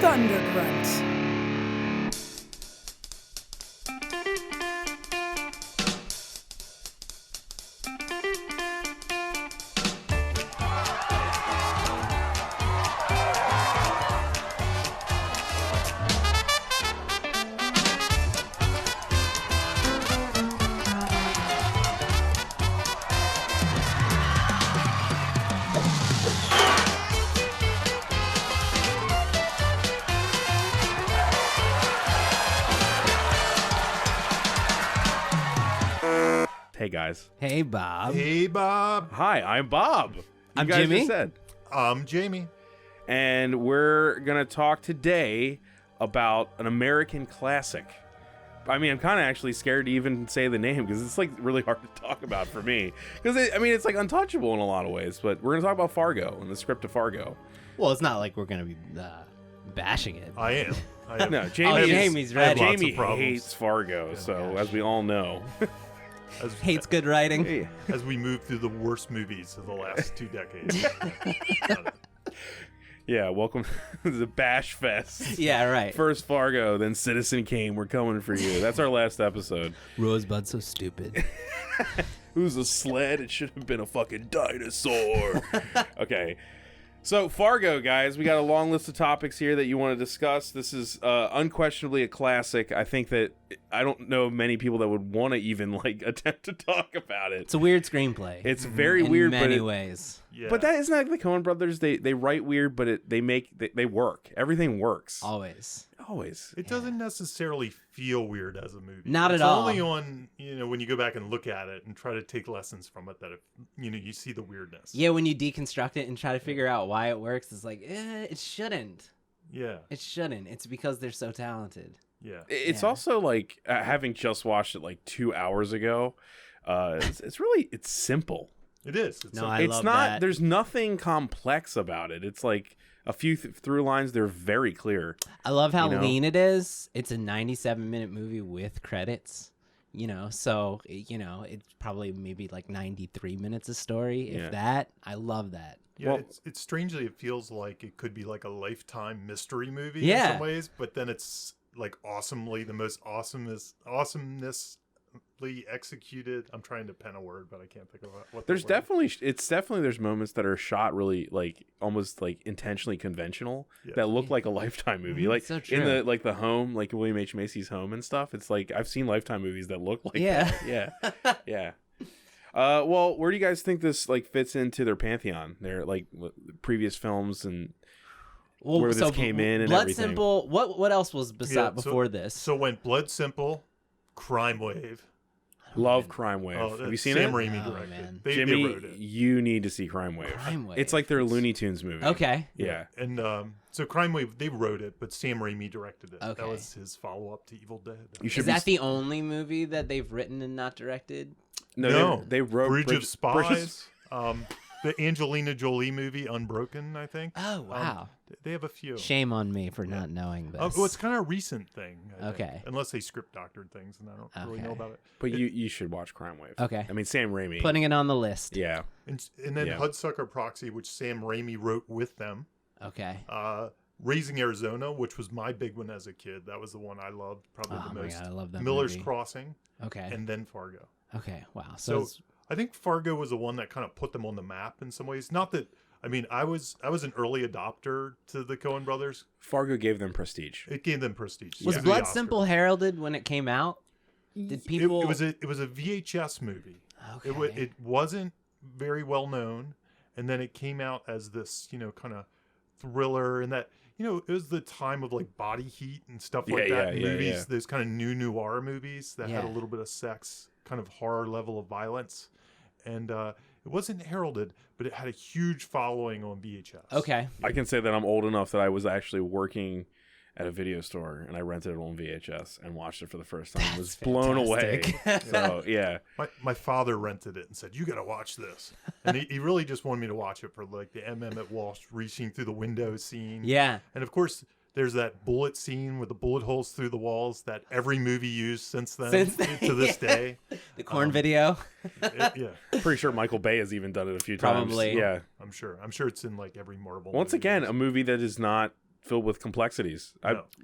Thunder Grunt. Hey guys. Hey Bob. Hey Bob. Hi, I'm Bob. I'm guys Jimmy. Just said. I'm Jamie. And we're gonna talk today about an American classic. I mean, I'm kind of actually scared to even say the name because it's like really hard to talk about for me. Because it's like untouchable in a lot of ways. But we're gonna talk about Fargo and the script of Fargo. Well, it's not like we're gonna be bashing it. I am. No, Jamie's ready. Jamie hates Fargo, so as we all know. Hates good writing. As we move through the worst movies of the last 2 decades. Yeah, welcome to the Bash Fest. Yeah, right. First Fargo, then Citizen Kane. We're coming for you. That's our last episode. Rosebud so stupid. Who's a sled? It should have been a fucking dinosaur. Okay. So Fargo, guys, we got a long list of topics here that you want to discuss. This is unquestionably a classic. I think that I don't know many people that would want to even like attempt to talk about it. It's a weird screenplay. It's very weird, in many ways. Yeah. But that isn't like the Coen Brothers. They write weird, but they work. Everything works. Always. It doesn't necessarily feel weird as a movie. Not at all. It's only on, when you go back and look at it and try to take lessons from it that, you see the weirdness. Yeah, when you deconstruct it and try to figure out why it works, it's like, it shouldn't. Yeah. It shouldn't. It's because they're so talented. Yeah. It's also like having just watched it like 2 hours ago. It's simple. It is. I love that. There's nothing complex about it. It's like a few through lines. They're very clear. I love how lean it is. It's a 97-minute movie with credits. So it's probably maybe like 93 minutes of story, if that. I love that. Yeah, Well, it's strangely, it feels like it could be like a Lifetime mystery movie Yeah. in some ways, but then it's like awesomely the most awesomenessly executed. I'm trying to pen a word, but I can't think of what. There's definitely there's moments that are shot really like almost like intentionally conventional that look like a Lifetime movie. Like so true. in the home, like William H. Macy's home and stuff. It's like I've seen Lifetime movies that look like that. Yeah. Well, where do you guys think this like fits into their pantheon? Their like previous films and where this came in and Blood everything. Simple. What else was before this? So went Blood Simple, Crime Wave. Love Crime Wave. Oh, Have you seen Sam it? Raimi Oh, directed. man. They Jimmy, wrote it. you need to see Crime Wave. Crime Wave. It's like their Looney Tunes movie. Okay. Yeah. And so Crime Wave, they wrote it, but Sam Raimi directed it. Okay. That was his follow-up to Evil Dead. You should Is that the only movie that they've written and not directed? No, they wrote Bridge of Spies. The Angelina Jolie movie, Unbroken, I think. Oh, wow. They have a few. Shame on me for not knowing this. Well, it's kind of a recent thing. I think. Okay. Unless they script doctored things, and I don't really know about it. But you should watch Crime Wave. Okay. I mean, Sam Raimi. Putting it on the list. Yeah. And then Hudsucker Proxy, which Sam Raimi wrote with them. Okay. Raising Arizona, which was my big one as a kid. That was the one I loved probably the my most. God, I love that Miller's movie. Crossing. Okay. And then Fargo. Okay. Wow. So I think Fargo was the one that kind of put them on the map in some ways. Not that, I mean, I was an early adopter to the Coen Brothers. Fargo gave them prestige. It gave them prestige. was Yeah. Blood The Oscar. Simple heralded when it came out? Did people? It was a VHS movie. Okay. It wasn't very well known, and then it came out as this kind of thriller, and that it was the time of like Body Heat and stuff like that in movies. Yeah. Those kind of new noir movies that had a Yeah. little bit of sex, kind of horror level of violence, and it wasn't heralded, but it had a huge following on VHS. Okay. I can say that I'm old enough that I was actually working at a video store and I rented it on VHS and watched it for the first time. I was blown away. So yeah. My father rented it and said, "You got to watch this," and he really just wanted me to watch it for like the M. Emmett Walsh reaching through the window scene. Yeah. And of course, There's that bullet scene with the bullet holes through the walls that every movie used since then to this day. The corn video. Yeah, Pretty sure Michael Bay has even done it a few times. Probably. Yeah. I'm sure it's in like every Marvel. Once movie. again, a movie that is not filled with complexities.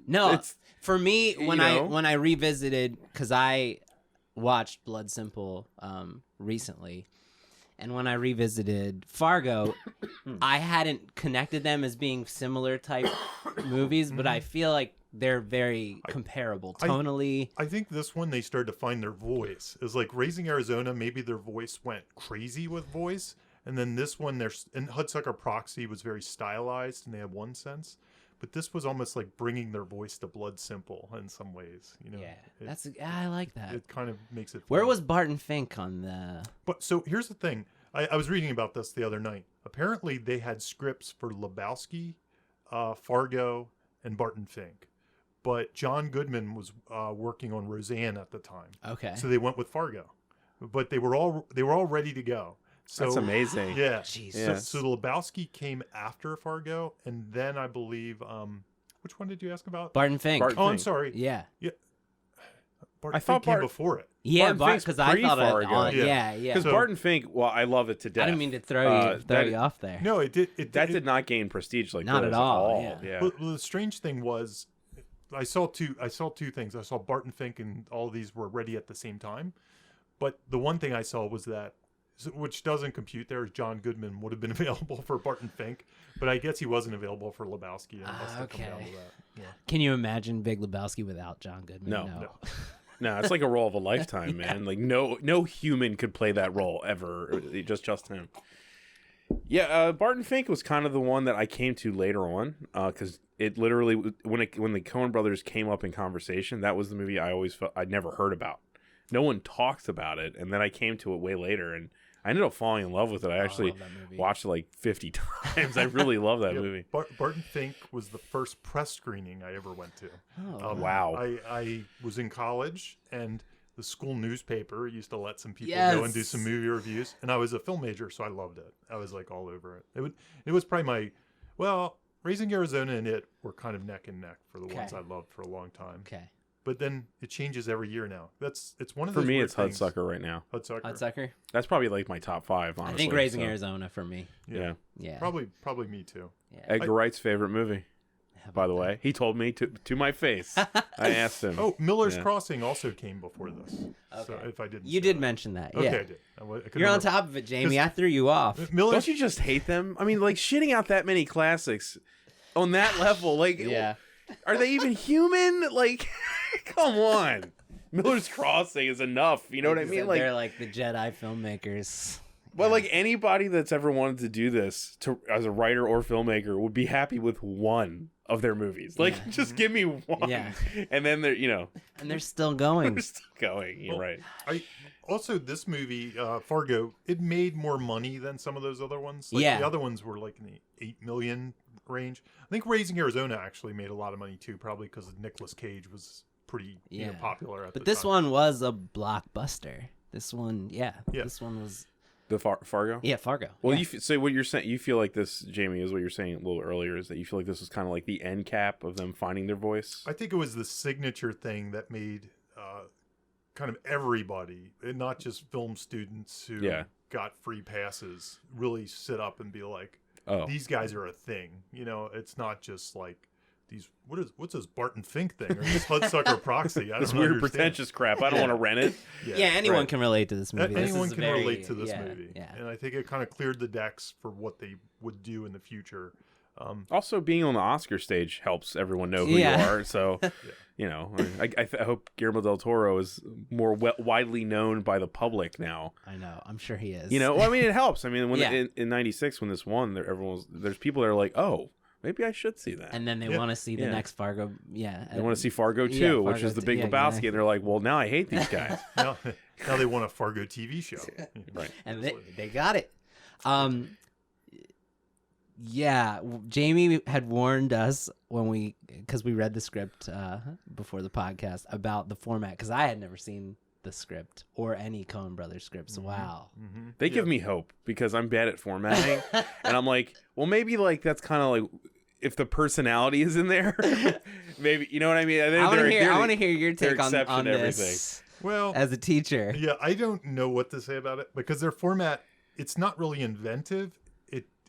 No, It's- for me when you know? I revisited, because I watched Blood Simple recently, and when I revisited Fargo, I hadn't connected them as being similar type movies, but I feel like they're very comparable tonally. I think this one they started to find their voice. It's like Raising Arizona, maybe their voice went crazy with voice, and then this one, and Hudsucker Proxy was very stylized, and they had one sense. But this was almost like bringing their voice to Blood Simple in some ways. You know, I like that. It kind of makes it. Where fun. was Barton Fink on the? But so here's the thing. I was reading about this the other night. Apparently, they had scripts for Lebowski, Fargo, and Barton Fink. But John Goodman was working on Roseanne at the time. Okay. So they went with Fargo. But they were all ready to go. So, That's amazing. Yeah. Jeez. Yeah. So Lebowski came after Fargo, and then I believe which one did you ask about? Barton Fink. Barton Oh, I'm Fink. sorry. Yeah. Barton I thought Fink came before it. Yeah, Barton Fink's because I thought pre-Fargo. yeah. Because So- Barton Fink, well, I love it to death. I didn't mean to throw you off there. No, it did. That did not gain prestige like Not this at all, Yeah. Well, the strange thing was, I saw two things. I saw Barton Fink and all of these were ready at the same time, but the one thing I saw was that, which doesn't compute. There is John Goodman would have been available for Barton Fink, but I guess he wasn't available for Lebowski. It must have come down to that. Yeah. Can you imagine Big Lebowski without John Goodman? No. No, it's like a role of a lifetime, man. Like no human could play that role ever. Just him. Yeah, Barton Fink was kind of the one that I came to later on, because it literally when the Coen Brothers came up in conversation, that was the movie I always felt I'd never heard about. No one talks about it, and then I came to it way later, and I ended up falling in love with it. I actually love that movie. watched it like 50 times. I really love that Yeah, movie. Barton Fink was the first press screening I ever went to. Oh, Wow. I was in college, and the school newspaper used to let some people Yes. go and do some movie reviews, and I was a film major, so I loved it. I was like all over it. It was probably Raising Arizona and it were kind of neck and neck for the ones I loved for a long time. Okay. But then it changes every year now. It's one of For those me, weird it's things. Hudsucker right now. Hudsucker. Hudsucker. That's probably like my top 5, honestly. I think Raising so, Arizona for me. Yeah. Yeah. Probably me too. Yeah. Edgar Wright's favorite movie, How by about the that? way. He told me to my face. I asked him. Oh, Miller's Yeah. Crossing also came before this. So Okay. if I didn't, You say did that. mention that. Okay, Yeah. I did. I couldn't You're on remember. top of it, Jamie. I threw you off. Miller's Don't you just hate them? I mean, like, shitting out that many classics on that level. Like, Yeah. are they even human? Like, come on. Miller's Crossing is enough. You know what I mean? Like, they're like the Jedi filmmakers. well, like anybody that's ever wanted to do this as a writer or filmmaker would be happy with one of their movies. Like, Yeah. just give me one. Yeah. And then they're, And they're still going. they're still going. You're right. Also, this movie, Fargo, it made more money than some of those other ones. Like, Yeah. The other ones were like in the 8 million range. I think Raising Arizona actually made a lot of money too, probably because Nicolas Cage was pretty popular at the But this time. one was a blockbuster. This one, Yeah. This one was, The Fargo? Fargo. Well, yeah. so what you're saying, you feel like this, Jamie, is what you're saying a little earlier, is that you feel like this was kind of like the end cap of them finding their voice. I think it was the signature thing that made kind of everybody, and not just film students who got free passes, really sit up and be like, Oh, these guys are a thing. You know, it's not just like these. What's this Barton Fink thing or this Hudsucker Proxy? I this don't weird understand. pretentious crap. I don't want to rent it. Yeah, anyone right. can relate to this movie. This Anyone is can very- relate to this yeah, movie, Yeah. and I think it kind of cleared the decks for what they would do in the future. Also, being on the Oscar stage helps everyone know who you Yeah. are. So, you know, I hope Guillermo del Toro is more widely known by the public now. I know. I'm sure he is. You know, well, I mean, it helps. I mean, when Yeah. in '96 when this won, there's people that are like, oh, maybe I should see that. And then they Yeah. want to see the Yeah. next Fargo. Yeah. They want to see Fargo 2, Yeah, which Fargo is the 2, Big yeah, Lebowski, exactly. and they're like, well, now I hate these guys. now they want a Fargo TV show. Right. And they got it. Yeah, Jamie had warned us because we read the script before the podcast about the format, because I had never seen the script or any Coen Brothers scripts. Wow. Mm-hmm. They give me hope because I'm bad at formatting, and I'm like, well, maybe like that's kind of like if the personality is in there, maybe, you know what I mean? I want to hear your take on this. Well, as a teacher. Yeah, I don't know what to say about it because their format, it's not really inventive.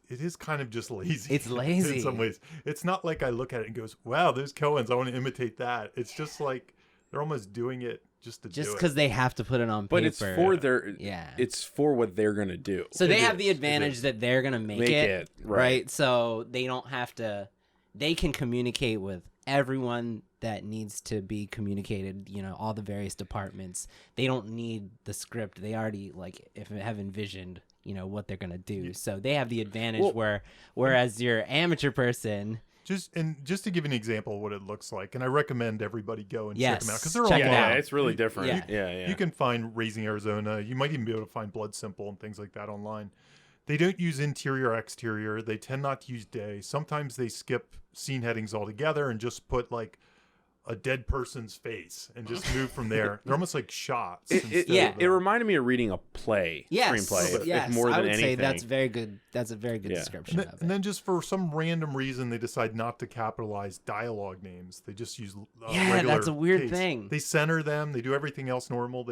It is kind of just lazy. It's lazy in some ways. It's not like I look at it and goes, "Wow, there's Coens. I want to imitate that." It's just like they're almost doing it just to do it. Just because they have to put it on paper. But it's for it's for what they're gonna do. So they have the advantage that they're gonna make it right. So they don't have to. They can communicate with everyone that needs to be communicated. You know, all the various departments. They don't need the script. They already have envisioned, you know, what they're gonna do. So they have the advantage whereas your amateur person. Just to give an example of what it looks like, and I recommend everybody go and check them out because they're all yeah, it's really different. Yeah. You can find Raising Arizona. You might even be able to find Blood Simple and things like that online. They don't use interior or exterior. They tend not to use day. Sometimes they skip scene headings altogether and just put like a dead person's face and just move from there. They're almost like shots. It reminded me of reading a play, screenplay. Yes, more than I would anything. say that's very good. That's a very good description of it. And then just for some random reason, they decide not to capitalize dialogue names. They just use regular that's a weird case. thing. They center them. They do everything else normal.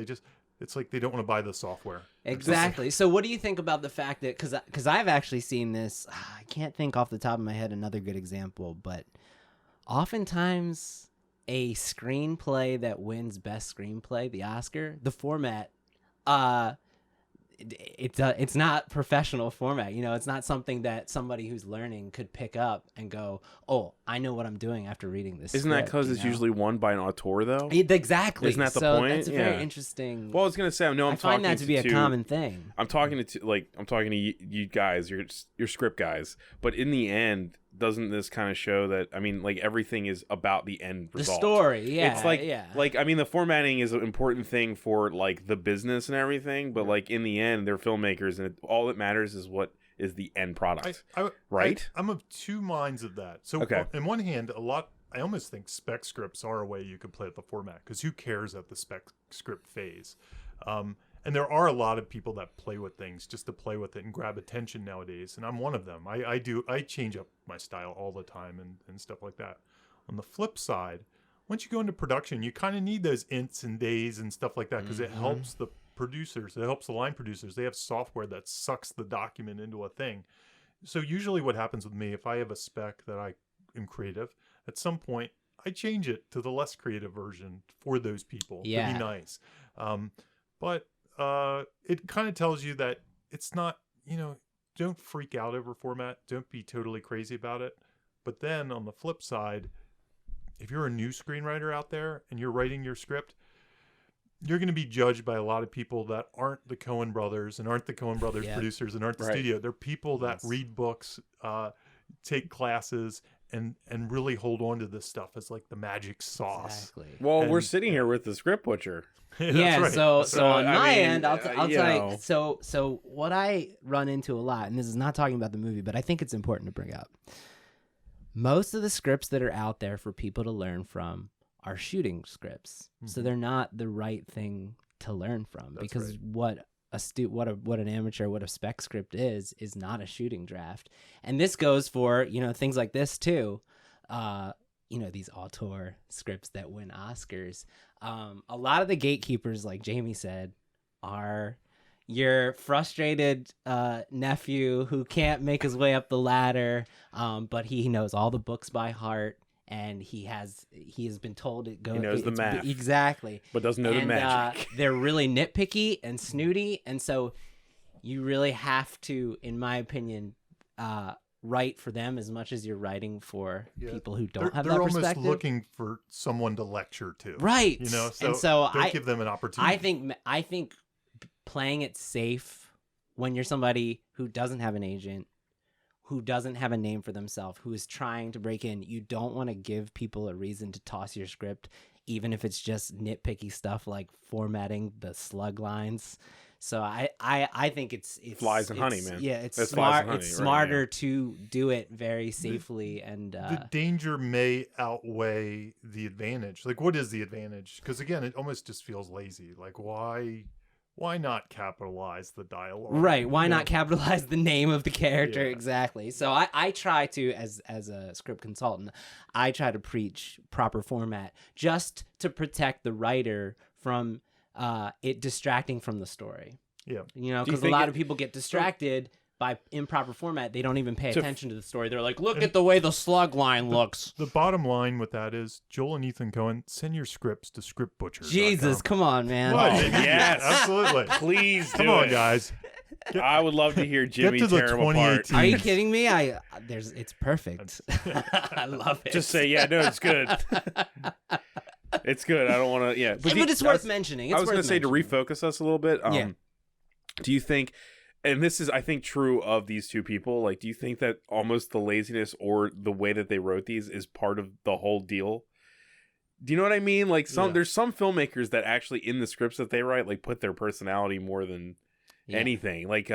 It's like they don't want to buy the software. Exactly. So what do you think about the fact that, because I've actually seen this, I can't think off the top of my head another good example, but oftentimes a screenplay that wins best screenplay, the Oscar, the format, it's not professional format. You know, it's not something that somebody who's learning could pick up and go, "Oh, I know what I'm doing after reading this." Isn't that because it's usually won by an auteur, though? Exactly. Isn't that the point? That's a very interesting. Well, I was gonna say, I find that to be a common thing. I'm talking to you guys, you're script guys, but in the end, doesn't this kind of show that, I mean, like, everything is about the end result? The story, yeah. It's like, I mean, the formatting is an important thing for, like, the business and everything, but, like, in the end, they're filmmakers, and all that matters is what is the end product, right? I'm of two minds of that. So, on one hand, I almost think spec scripts are a way you could play with the format, because who cares at the spec script phase? And there are a lot of people that play with things just to play with it and grab attention nowadays, and I'm one of them. I change up my style all the time and stuff like that. On the flip side, once you go into production, you kind of need those ints and days and stuff like that, because it helps the producers. It helps the line producers. They have software that sucks the document into a thing. So usually what happens with me, if I have a spec that I am creative, at some point I change it to the less creative version for those people to be nice. But it kind of tells you that it's not, don't freak out over format. Don't be totally crazy about it. But then on the flip side, if you're a new screenwriter out there and you're writing your script, you're going to be judged by a lot of people that aren't the Coen Brothers and aren't the Coen Brothers producers and aren't the studio. They're people that read books, take classes, and really hold on to this stuff as like the magic sauce. Exactly. Well, we're sitting here with the script butcher. So on my end, I'll tell you. So what I run into a lot, and this is not talking about the movie, but I think it's important to bring up. Most of the scripts that are out there for people to learn from are shooting scripts, so they're not the right thing to learn from. Because what an amateur, what a spec script is not a shooting draft. And this goes for, things like this too. These auteur scripts that win Oscars. A lot of the gatekeepers, like Jamie said, are your frustrated nephew who can't make his way up the ladder, but he knows all the books by heart. And he has been told it goes. He knows the math. Exactly. But doesn't know the magic. They're really nitpicky and snooty. And so you really have to, in my opinion, write for them as much as you're writing for people who don't have that perspective. They're almost looking for someone to lecture to. Right. So don't give them an opportunity. I think playing it safe when you're somebody who doesn't have an agent, who doesn't have a name for themselves, who is trying to break in, you don't want to give people a reason to toss your script, even if it's just nitpicky stuff like formatting the slug lines. So I think it's flies and honey, man. Yeah, it's That's smart. honey, it's smarter to do it very safely. And the danger may outweigh the advantage. Like, what is the advantage? Because again, it almost just feels lazy. Like, why why not capitalize the dialogue? Right. Why You not know? capitalize the name of the character? Yeah. Exactly. So I try to, as a script consultant, I try to preach proper format just to protect the writer from it distracting from the story. Yeah. You know, Do you because a think lot it- of people get distracted by improper format. They don't even pay To- attention to the story. They're like, look at the way the slug line looks. The bottom line with that is Joel and Ethan Coen, send your scripts to scriptbutcher.com. Jesus, come on, man. What? Oh, yes. Absolutely. Please do Come on, it. guys. I would love to hear Jimmy to the tear him apart. 2018. Are you kidding me? It's perfect. I love it. Just say, yeah, no, it's good. It's good. I don't want to, yeah. But it's worth mentioning. I was going to say, to refocus us a little bit, Yeah. do you think, and this is, I think, true of these two people, like, do you think that almost the laziness or the way that they wrote these is part of the whole deal? Do you know what I mean? Like, there's some filmmakers that actually, in the scripts that they write, like, put their personality more than anything. Like,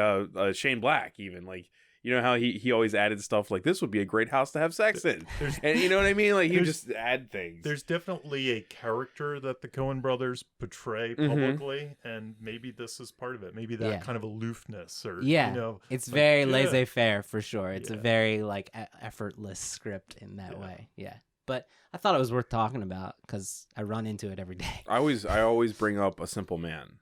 Shane Black, even, like, you know how he always added stuff like, this would be a great house to have sex in. And you know what I mean? Like, he would just add things. There's definitely a character that the Coen brothers portray publicly, and maybe this is part of it. Maybe that kind of aloofness, or you know, it's like, very laissez-faire for sure. It's a Yeah. very like effortless script in that way. Yeah, but I thought it was worth talking about because I run into it every day. I always bring up A Simple Man.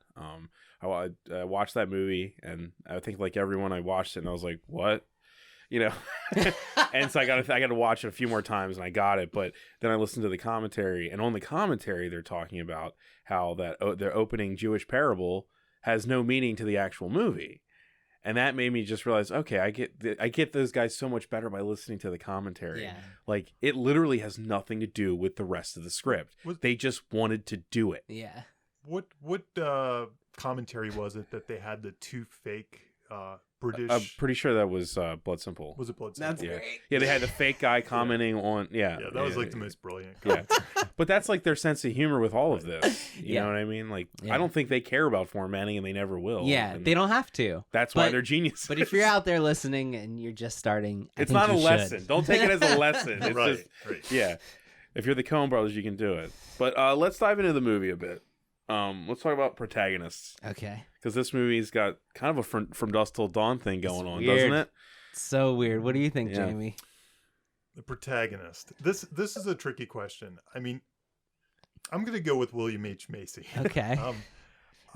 I watched that movie, and I think like everyone, I watched it and I was like, what? You know? And so I got to watch it a few more times, and I got it. But then I listened to the commentary, and on the commentary they're talking about how that their opening Jewish parable has no meaning to the actual movie. And that made me just realize, okay, I get those guys so much better by listening to the commentary. Yeah. Like, it literally has nothing to do with the rest of the script. They just wanted to do it. Yeah. What commentary was it that they had the two fake British? I'm pretty sure that was Blood Simple. Was it Blood Simple? That's great. Yeah, they had the fake guy commenting on. Yeah, Yeah, that was like the most brilliant. Yeah, but that's like their sense of humor with all of this. You know what I mean? Like, I don't think they care about formatting, and they never will. Yeah, and they don't have to. that's why they're geniuses. But if you're out there listening and you're just starting, I it's think not a you lesson. should. Don't take it as a lesson. It's Right, just, right. yeah. If you're the Coen Brothers, you can do it. But let's dive into the movie a bit. Let's talk about protagonists, Okay. because this movie's got kind of a from dusk till dawn thing going on, weird. doesn't it? So weird. What do you think, Yeah. Jamie? The protagonist. This is a tricky question. I mean, I'm gonna go with William H. Macy. Okay.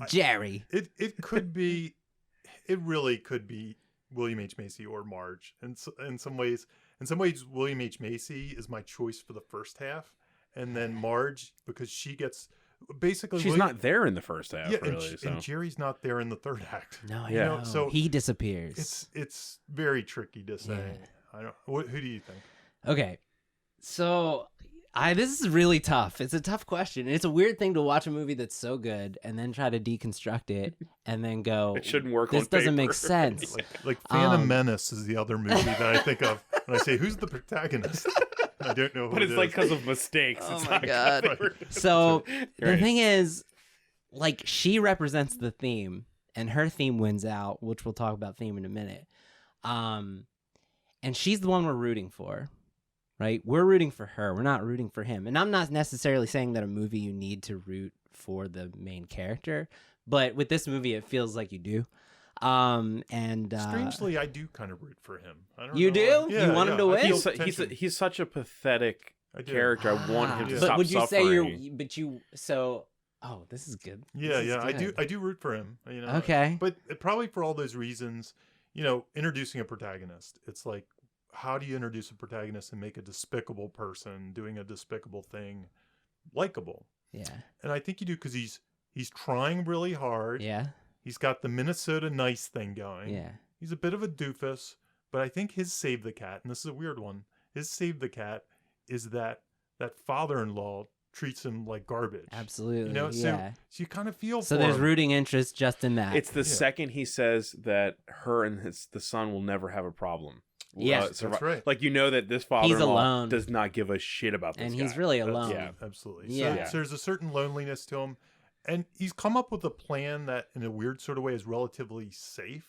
Jerry. It could be, it really could be William H. Macy or Marge. And in some ways, William H. Macy is my choice for the first half, and then Marge, because she gets basically She's not there in the first half, yeah, really. and Jerry's not there in the third act. No, Yeah. know. So he disappears. It's very tricky to say. Yeah. I don't. Who do you think? Okay. So this is really tough. It's a tough question. And it's a weird thing to watch a movie that's so good and then try to deconstruct it and then go, It shouldn't work this on doesn't paper." make sense. Like Phantom Menace is the other movie that I think of when I say who's the protagonist. I don't know who But it it's like is. because of mistakes. Oh It's my not God. covered. So the Right. thing is, like, she represents the theme and her theme wins out, which we'll talk about theme in a minute. And she's the one we're rooting for, right? We're rooting for her. We're not rooting for him. And I'm not necessarily saying that a movie you need to root for the main character, but with this movie, it feels like you do. Strangely, I do kind of root for him. I don't You know do? why. You Yeah, want him yeah. to I win? feel He's tension. he's such a pathetic I do. character. I want him to But stop would you suffering. say oh, this is good. Yeah, This is yeah, good. I do root for him. You know. Okay. But probably for all those reasons, you know, introducing a protagonist, it's like, how do you introduce a protagonist and make a despicable person doing a despicable thing likable? Yeah. And I think you do because he's trying really hard. Yeah. He's got the Minnesota nice thing going. Yeah. He's a bit of a doofus, but I think his save the cat, and this is a weird one, his save the cat is that father-in-law treats him like garbage. Absolutely. You know, yeah. so you kind of feel So for there's him. rooting interest just in that. It's the second he says that her and the son will never have a problem. Yes, that's right. Like, you know that this father-in-law alone. does not give a shit about this and guy. he's really That's- alone. Yeah. Absolutely. Yeah. So there's a certain loneliness to him. And he's come up with a plan that, in a weird sort of way, is relatively safe.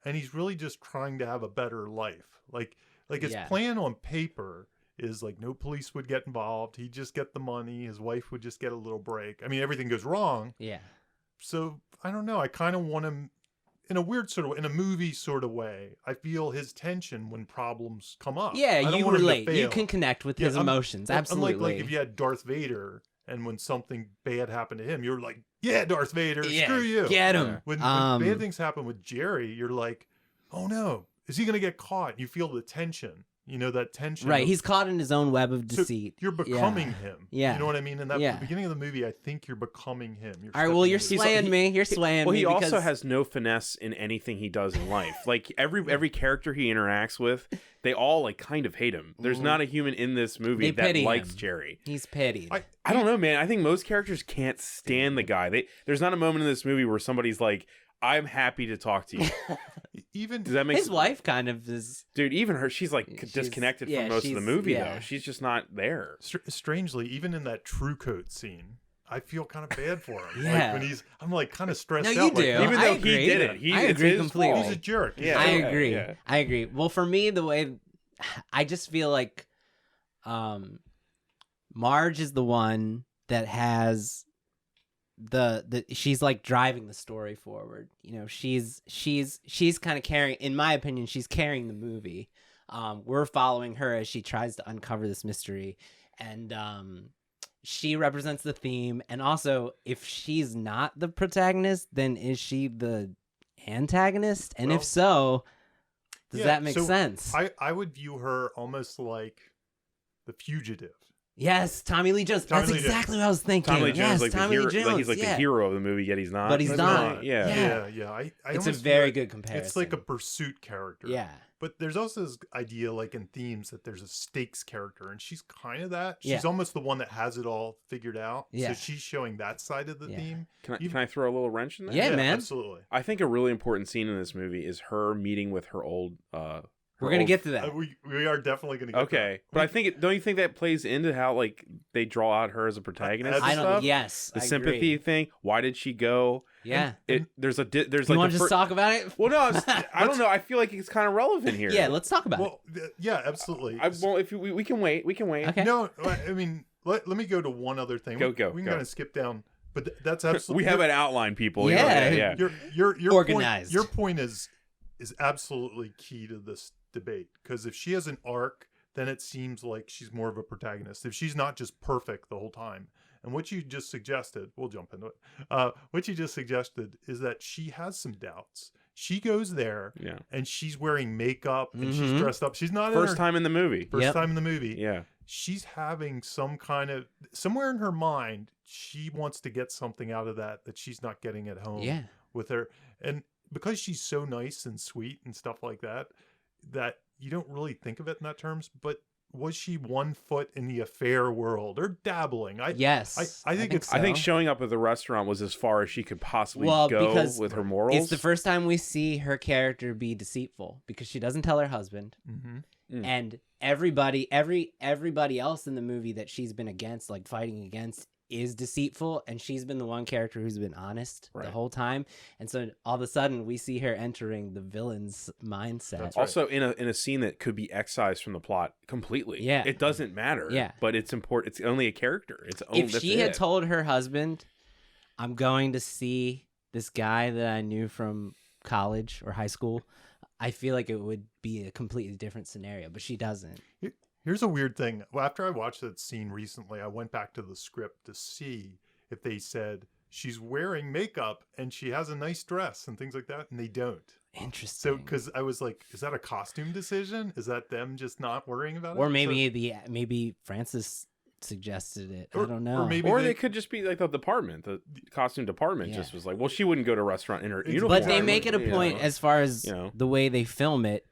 And he's really just trying to have a better life. Like his Yeah. plan on paper is like no police would get involved. He'd just get the money. His wife would just get a little break. I mean, everything goes wrong, Yeah. So I don't know. I kind of want him in a weird sort of way, in a movie sort of way. I feel his tension when problems come up. Yeah, I don't you want him to relate. You fail. can connect with his emotions. Unlike Absolutely. if you had Darth Vader, and when something bad happened to him, you're like, yeah, Darth Vader, screw you. Get him. When bad things happen with Jerry, you're like, oh no, is he going to get caught? You feel the tension. You know, that tension. Right, he's caught in his own web of So deceit. you're becoming him. Yeah. You know what I mean? In that Yeah. beginning of the movie, I think you're becoming him. All right, well, you're stepping into- swaying me. You're swaying Well, me. he also because- has no finesse in anything he does in life. Like every character he interacts with, they all like kind of hate him. There's not a human in this movie They that pity likes him. Jerry. He's pitied. I don't know, man. I think most characters can't stand the guy. There's not a moment in this movie where somebody's like, "I'm happy to talk to you." Even Does that make His wife kind of is. Dude, even her, she's like She's- disconnected yeah, from most of the she's- movie, yeah. though. She's just not there. strangely, even in that True Coat scene, I feel kind of bad for him. Yeah. Like when I'm like kind of stressed No, out. you like, do. Even I though agree. he did it, I it's agree his completely. fault. he's a jerk. Yeah. I agree. yeah. I agree. Well, for me, the way I just feel like Marge is the one that has the she's like driving the story forward. You know, she's kind of carrying, in my opinion, she's carrying the movie. We're following her as she tries to uncover this mystery, and she represents the theme. And also, if she's not the protagonist, then is she the antagonist? And Well, if so, does yeah, that make so sense? I would view her almost like the fugitive. Yes, Tommy Lee Jones. Tommy That's Lee Jones. exactly what I was thinking. Tommy Lee Jones, yes, like Tommy the hero, Lee Jones. like he's like yeah. the hero of the movie, yet he's not. But he's That's not. right. Yeah. Yeah. I It's a almost feel very like good comparison. It's like a pursuit character. Yeah. But there's also this idea, like in themes, that there's a stakes character, and she's kind of that. She's Yeah. almost the one that has it all figured out. Yeah. So she's showing that side of the Yeah. theme. Can I throw a little wrench in there? Yeah, man. Absolutely. I think a really important scene in this movie is her meeting with her old. We're gonna get to that. We are definitely going to get Okay, but I think don't you think that plays into how like they draw out her as a protagonist? I and I don't. stuff? Yes, The I sympathy agree. thing. Why did she go? Yeah. There's You like want the to just talk about it? Well, no, I don't know. I feel like it's kind of relevant here. Yeah, let's talk about Well, yeah, absolutely. Well, if we can wait, we can wait. it. Okay. No, I mean, let me go to one other thing. Go, We can go. kind of skip down, but that's absolutely. We have an outline, people. Yeah. yeah. Your Organized. Your point is absolutely key to this debate, because if she has an arc, then it seems like she's more of a protagonist. If she's not just perfect the whole time. And what you just suggested, we'll jump into it. What you just suggested is that she has some doubts. She goes there, Yeah. and she's wearing makeup and she's Mhm. dressed up. She's not in First her, time in the movie. first Yep. time in the movie. Yeah. She's having some kind of, somewhere in her mind, she wants to get something out of that she's not getting at home Yeah. with her. And because she's so nice and sweet and stuff like that, that you don't really think of it in that terms, but was she 1 foot in the affair world or dabbling? Yes. I think it's- I think so. showing up at the restaurant was as far as she could possibly Well, go because with her morals. It's the first time we see her character be deceitful because she doesn't tell her husband, Mm-hmm. and everybody else in the movie that she's been against, like fighting against, is deceitful, and she's been the one character who's been honest the Right. whole time. And so all of a sudden we see her entering the villain's mindset. That's right. Also, in a scene that could be excised from the plot completely. Yeah. It doesn't matter. Yeah. But it's important. It's only a character. If that's she had it. told her husband, I'm going to see this guy that I knew from college or high school, I feel like it would be a completely different scenario, but she doesn't. Here's a weird thing. Well, after I watched that scene recently, I went back to the script to see if they said she's wearing makeup and she has a nice dress and things like that, and they don't. Interesting. So, because I was like, is that a costume decision? Is that them just not worrying about it? Or So- maybe Francis suggested it. I Or- don't know. or maybe Or they- they could just be like the department, the costume department Yeah. just was like, well, she wouldn't go to a restaurant in her But uniform. But they make it a you point, know? as far as you know. the way they film it,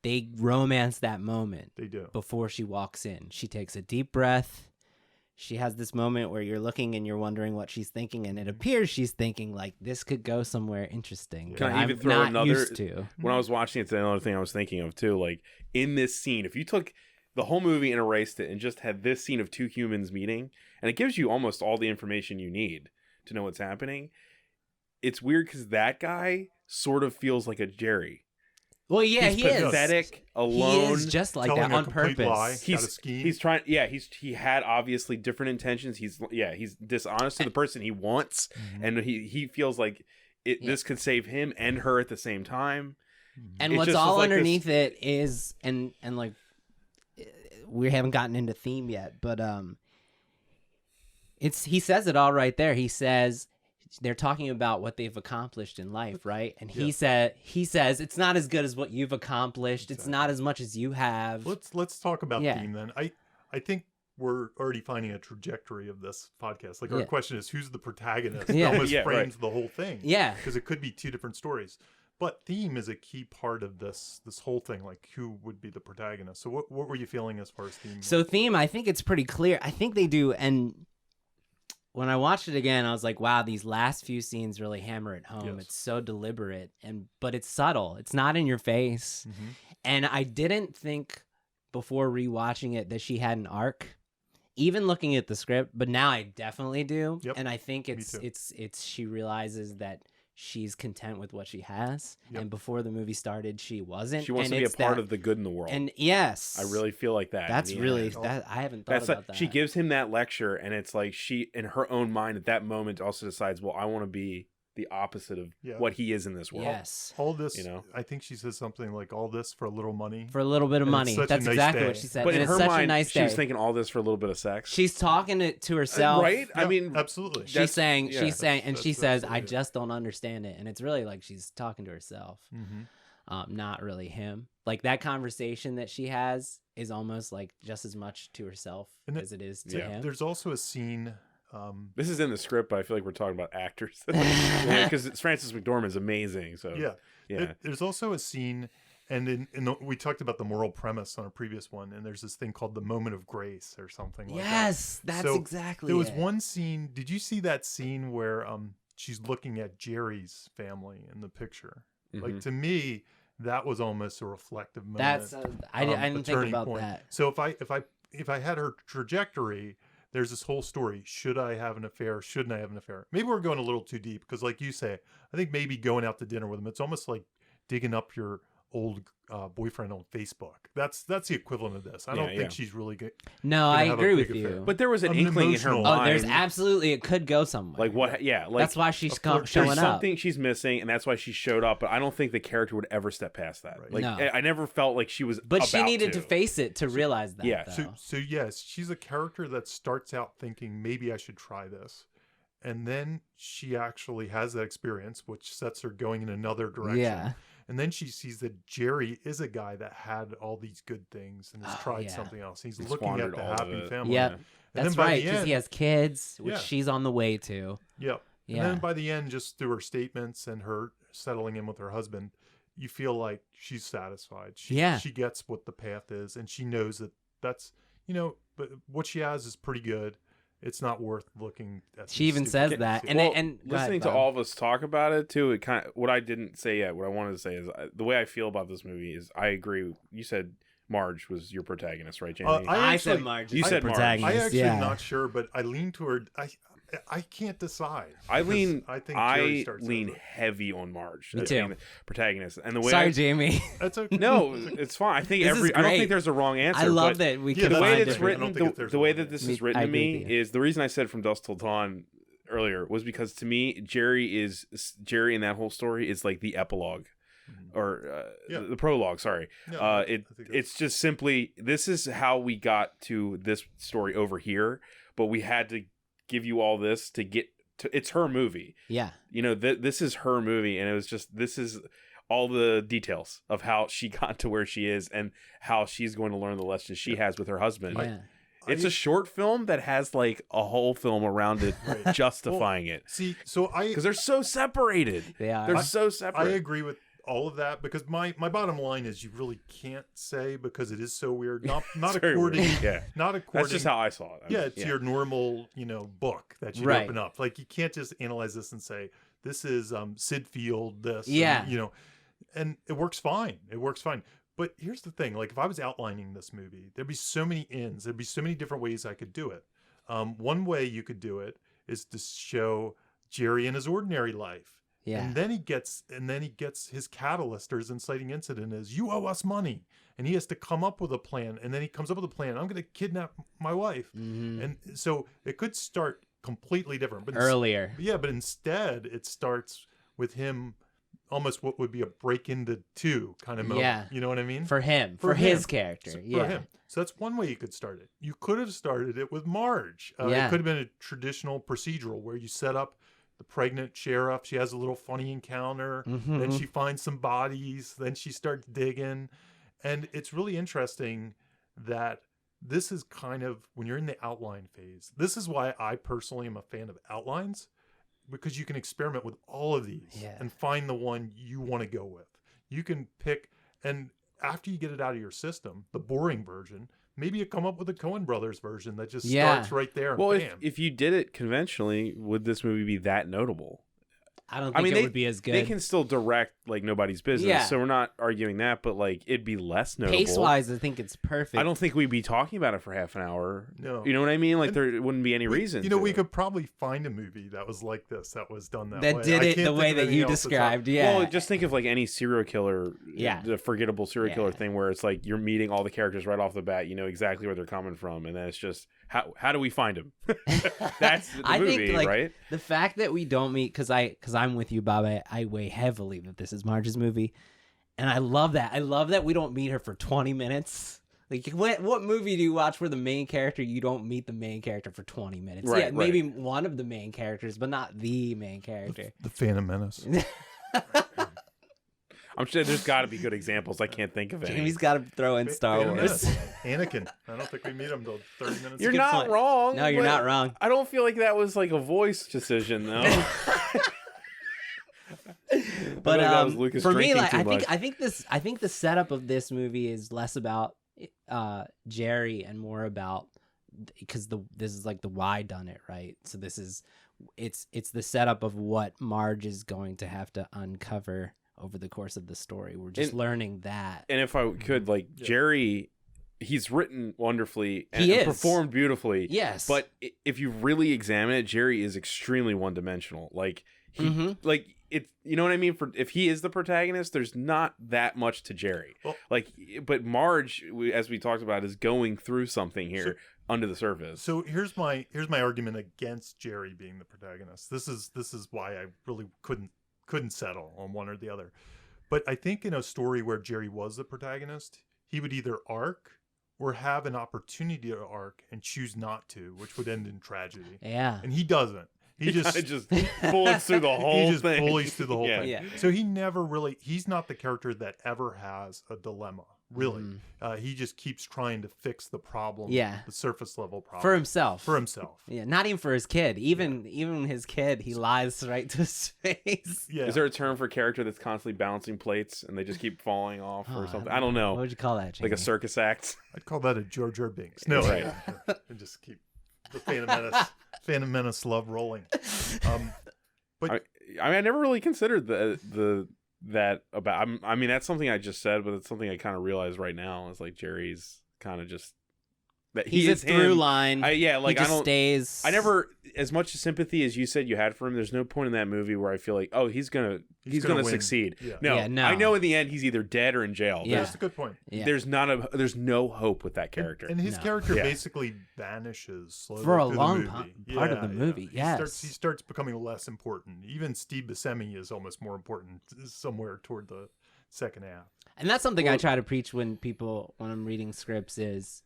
they romance that moment They do. before she walks in. She takes a deep breath. She has this moment where you're looking and you're wondering what she's thinking, and it appears she's thinking like this could go somewhere interesting. Can that I even I'm throw not another- used to. When I was watching it, another thing I was thinking of too, like in this scene, if you took the whole movie and erased it and just had this scene of two humans meeting, and it gives you almost all the information you need to know what's happening. It's weird because that guy sort of feels like a Jerry. Well, yeah, he's he is. pathetic, alone. He is just like telling that a on complete purpose. lie. Got a scheme. He's trying. Yeah, he had obviously different intentions. He's dishonest to the person he wants, and he feels like this could save him and her at the same time. And It what's just all is like underneath it is, and like, we haven't gotten into theme yet, but he says it all right there. He says they're talking about what they've accomplished in life, right? And he says it's not as good as what you've accomplished. Exactly. It's not as much as you have. Let's talk about theme then. I think we're already finding a trajectory of this podcast. Like, our question is, who's the protagonist? It almost frames the whole thing. Yeah, because it could be two different stories. But theme is a key part of this whole thing. Like, who would be the protagonist? So what were you feeling as far as theme? So theme, I think it's pretty clear. I think they do, and when I watched it again, I was like, wow, these last few scenes really hammer it home. Yes. It's so deliberate, but it's subtle. It's not in your face. Mm-hmm. And I didn't think before rewatching it that she had an arc, even looking at the script, but now I definitely do. Yep. And I think it's she realizes that she's content with what she has. Yep. And before the movie started, she wasn't. She wants to be a part of the good in the world. And yes, I really feel like that. That's really that I haven't thought about that. She gives him that lecture, and it's like she, in her own mind, at that moment, also decides, well, I want to be the opposite of what he is in this world. Yes. All this, I think she says something like, all this for a little money. For a little bit of money. That's exactly what she said. But in her such mind, a nice day. She was thinking all this for a little bit of sex. She's talking to herself. Right? Yeah, I mean, absolutely. She's saying, and she says, I just don't understand it. And it's really like she's talking to herself, not really him. Like, that conversation that she has is almost like just as much to herself as it is to him. There's also a scene... this is in the script, but I feel like we're talking about actors because Frances McDormand is amazing. So there's also a scene, and we talked about the moral premise on a previous one, and there's this thing called the moment of grace or something like that. Yes, that's exactly. There was one scene. Did you see that scene where she's looking at Jerry's family in the picture? Mm-hmm. Like, to me, that was almost a reflective moment. That's I didn't think about that. So if I had her trajectory. There's this whole story. Should I have an affair? Shouldn't I have an affair? Maybe we're going a little too deep because, like you say, I think maybe going out to dinner with him, it's almost like digging up your old boyfriend on Facebook. That's the equivalent of this. I don't think she's really good. No, I agree with you. But there was an inkling in her mind. Oh, there's absolutely, it could go somewhere. Like what? Yeah, like that's why she's showing up. There's something she's missing, and that's why she showed up. But I don't think the character would ever step past that. Right. Like, no. I never felt like she was. But she needed to face it to realize that. Yeah. So yes, she's a character that starts out thinking maybe I should try this, and then she actually has that experience, which sets her going in another direction. Yeah. And then she sees that Jerry is a guy that had all these good things and has tried something else. He's looking at the happy family. Yep. That's right, because he has kids, which she's on the way to. Yep. And then by the end, just through her statements and her settling in with her husband, you feel like she's satisfied. She gets what the path is, and she knows that that's, but what she has is pretty good. It's not worth looking at. She even says that. And listening to all of us talk about it too, it kind of, what I didn't say yet, what I wanted to say is the way I feel about this movie is I agree. You said Marge was your protagonist, right, Jamie? I said Marge. You said Marge. I actually am not sure, but I lean toward. I can't decide. I lean heavy on Marge. Me too. The protagonist, and the way. Sorry, Jamie. That's okay. No, it's fine. I think I don't think there's a wrong answer. I love that we can. The way it's written, the way that this is written to me is the reason I said From Dusk Till Dawn earlier was because to me Jerry in that whole story is like the epilogue. Or the prologue, sorry. It's just simply, this is how we got to this story over here, but we had to give you all this to get to, it's her movie. Yeah. This is her movie, and it was just, this is all the details of how she got to where she is and how she's going to learn the lessons she has with her husband. Yeah. It's a short film that has like a whole film around it justifying it. See, so because they're so separated. They are. They're so separate. I agree with all of that because my bottom line is you really can't say because it is so weird. Not according. Not according. That's just how I saw it. It's your normal book that you open up. Like you can't just analyze this and say this is Sid Field. This and it works fine. It works fine. But here's the thing: like if I was outlining this movie, there'd be so many ends. There'd be so many different ways I could do it. One way you could do it is to show Jerry in his ordinary life. Yeah. And then he gets his catalyst or his inciting incident is, you owe us money. And he has to come up with a plan. And then he comes up with a plan. I'm going to kidnap my wife. Mm-hmm. And so it could start completely different. But Earlier. but instead it starts with him almost what would be a break into two kind of moment. Yeah. You know what I mean? For him. For him. his character. So, Yeah. For him. So that's one way you could start it. You could have started it with Marge. Yeah. It could have been a traditional procedural where you set up the pregnant sheriff. She has a little funny encounter. Mm-hmm. Then she finds some bodies. Then she starts digging. And it's really interesting that this is kind of, when you're in the outline phase, this is why I personally am a fan of outlines, because you can experiment with all of these and find the one you want to go with. You can pick, and after you get it out of your system, the boring version, maybe you come up with a Coen Brothers version that just starts right there. And well, bam. if you did it conventionally, would this movie be that notable? I don't think it would be as good. They can still direct like nobody's business, Yeah. so we're not arguing that. But like, it'd be less notable. Pace-wise, I think it's perfect. I don't think we'd be talking about it for half an hour. No. You know what I mean? Like, there wouldn't be any reason. You know, to we it. could probably find a movie that was like this, that was done that way. did I it can't the think way of that anything you else that's described. out. Yeah. Well, just think of like any serial killer, Yeah. the forgettable serial killer Yeah. thing, where it's like you're meeting all the characters right off the bat. You know exactly where they're coming from, and then it's just how do we find them? That's the I movie, think, like, right? the fact that we don't meet, because I'm with you, Bob. I weigh heavily that this is Marge's movie, and I love that. I love that we don't meet her for 20 minutes. Like, what movie do you watch where the main character, you don't meet the main character for 20 minutes? Right, yeah, maybe right. one of the main characters, but not the main character. The Phantom Menace. I'm sure there's got to be good examples. I can't think of any. Jamie's got to throw in Star Phantom Wars. Menace. Anakin. I don't think we meet him till 30 minutes. You're good not point. wrong. No, you're but not wrong. I don't feel like that was like a voice decision, though. But that was Lucas for me, drinking like, too I much. think the setup of this movie is less about Jerry and more about, because this is like the why done it, right? So it's the setup of what Marge is going to have to uncover over the course of the story. We're just learning that. And if I could, like, Jerry, he's written wonderfully and, He and is. performed beautifully. Yes. But if you really examine it, Jerry is extremely one-dimensional. Like, he, like, it's, you know what I mean? If he is the protagonist, there's not that much to Jerry. Well, but Marge, as we talked about, is going through something here under the surface. So here's my argument against Jerry being the protagonist. This is why I really couldn't settle on one or the other. But I think in a story where Jerry was the protagonist, he would either arc or have an opportunity to arc and choose not to, which would end in tragedy. Yeah. And he doesn't. He just bullets through the whole he just thing. bullies through the whole thing. Yeah. So he never really, he's not the character that ever has a dilemma, really. He just keeps trying to fix the problem, Yeah. the surface level problem. For himself. For himself. Yeah, not even for his kid. Even his kid, he lies right to his face. Yeah. Is there a term for a character that's constantly balancing plates and they just keep falling off or something? I don't know. What would you call that, Jamie? Like a circus act? I'd call that a Jar Jar Binks. No, Right. and just keep the Phantom Menace love rolling. But I never really considered that about. I mean, that's something I just said, but it's something I kind of realize right now. Is like Jerry's kind of just that He's he is a through him. line. Like he I just don't. stays. I never, as much sympathy as you said you had for him. There's no point in that movie where I feel like, oh, he's gonna win. succeed. Yeah. No, Yeah, no. I know in the end he's either dead or in jail. Yeah. that's a good point. Yeah. There's no hope with that character. And his No. character Yeah. basically vanishes slowly For a through the long movie. part of the movie, yes. He starts becoming less important. Even Steve Buscemi is almost more important somewhere toward the second half. And that's something I try to preach when I'm reading scripts is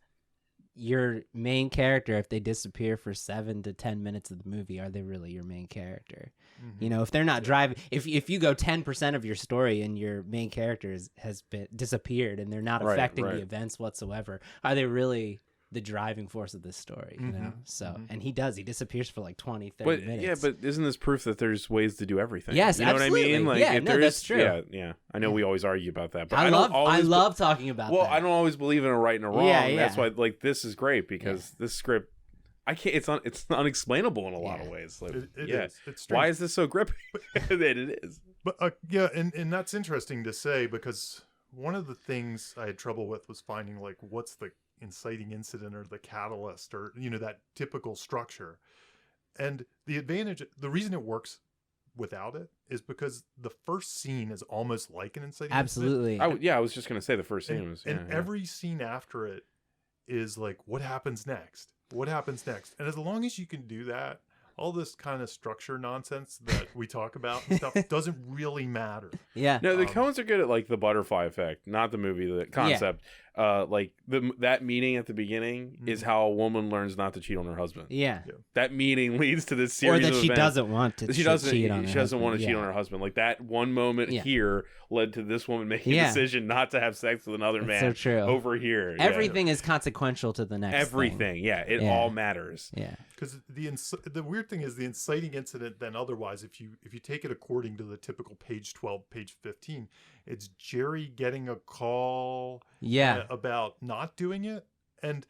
your main character, if they disappear for 7 to 10 minutes of the movie, are they really your main character? You know, if they're not driving, if you go 10% of your story and your main character has been disappeared and they're not Right, affecting right. the events whatsoever, are they really the driving force of this story? You know, so and he disappears for like 20, 30 minutes. Yeah, but isn't this proof that there's ways to do everything? Yes, you know absolutely. what I mean? Like, Yeah, if no, there that's is- true. Yeah. I know we always argue about that, but I don't always love talking about Well, that. I don't always believe in a right and a wrong. Yeah, That's yeah. why, like, this is great because this script, I can't. It's unexplainable in a lot of ways. Like, It yeah. is. It's strange. Why is this so gripping? it is. But and that's interesting to say because one of the things I had trouble with was finding like what's the inciting incident or the catalyst or that typical structure. And the reason it works without it is because the first scene is almost like an inciting Absolutely. I was just gonna say the first scene incident. was, And every scene after it is like, what happens next? What happens next? And as long as you can do that, all this kind of structure nonsense that we talk about and stuff doesn't really matter. Yeah. No, the Coens are good at like the butterfly effect, not the movie, the concept. Like that meeting at the beginning is how a woman learns not to cheat on her husband. Yeah. That meeting leads to this Or series that of she events. doesn't want to She doesn't. cheat on her She doesn't want to husband. cheat on her husband. Like that one moment here led to this woman making a Yeah. decision not to have sex with another That's man. so true. Over here, Everything is consequential to the next everything. Yeah, it Yeah. all matters. thing. Yeah. Because the weird thing is the inciting incident. Then otherwise, if you take it according to the typical page 12, page 15, it's Jerry getting a call Yeah. about not doing it, and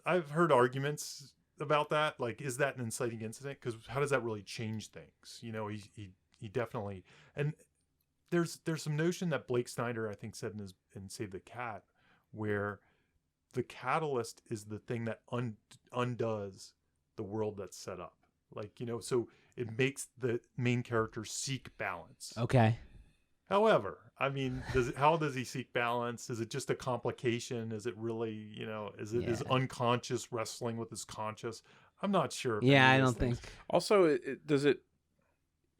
I've heard arguments about that. Like, is that an inciting incident? Because how does that really change things? You know, he definitely, and there's some notion that Blake Snyder, I think, said in Save the Cat, where the catalyst is the thing that undoes the world that's set up. Like, you know, so it makes the main character seek balance. Okay. However, I mean, how does he seek balance? Is it just a complication? Is it really, you know, is it his unconscious wrestling with his conscious? I'm not sure. Yeah, I don't think. Also,